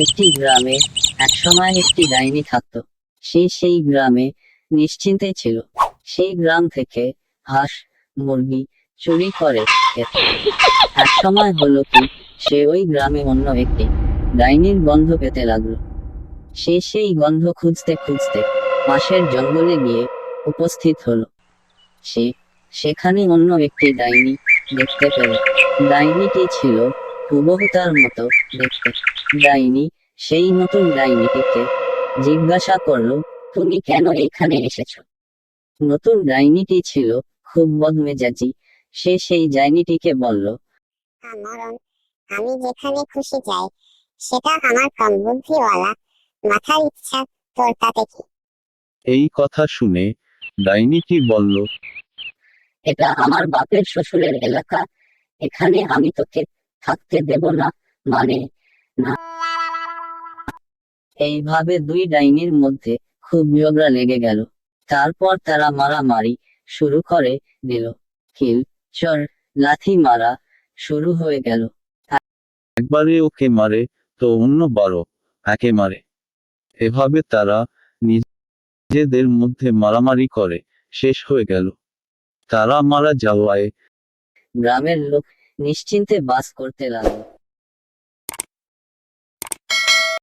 একটি গ্রামে একসময় একটি ডাইনি থাকত। সে সেই গ্রামে নিশ্চিন্তে ছিল। সেই গ্রাম থেকে হাঁস মুরগি চুরি করে খেত। এক সময় হলো কি, সে ওই গ্রামে অন্য একটি ডাইনির গন্ধ পেতে লাগলো। সে সেই গন্ধ খুঁজতে খুঁজতে পাশের জঙ্গলে গিয়ে উপস্থিত হলো। সে সেখানে অন্য একটি ডাইনি দেখতে পেল। ডাইনিটি ছিল হুবহু তার মতো দেখতে। ডাইনি সেই নতুন ডাইনিটিকে জিজ্ঞাসা করলো, তুমি কেন এখানে এসেছো? নতুন ডাইনিটি ছিল খুব বদমেজাজি। সে সেই ডাইনিটিকে বলল, মরণ, আমি যেখানে খুশি যাই, সেটা আমার কম বুদ্ধিওয়ালা মাথার ইচ্ছা, তোর তাতে কি? এই কথা শুনে ডাইনিটি বলল, এটা আমার বাপের শ্বশুরের এলাকা, এখানে আমি তোকে থাকতে দেব না, মানে না। এইভাবে দুই ডাইনির মধ্যে খুব ঝগড়া লেগে গেল। তারপর তারা মারামারি শুরু করে দিল। কিল চর লাথি মারা শুরু হয়ে গেল। একবারে ওকে মারে তো অন্যবারও একে মারে। এভাবে তারা নিজেদের মধ্যে মারামারি করে শেষ হয়ে গেল। তারা মারা যাওয়ায় গ্রামের লোক নিশ্চিন্তে বাস করতে লাগলো।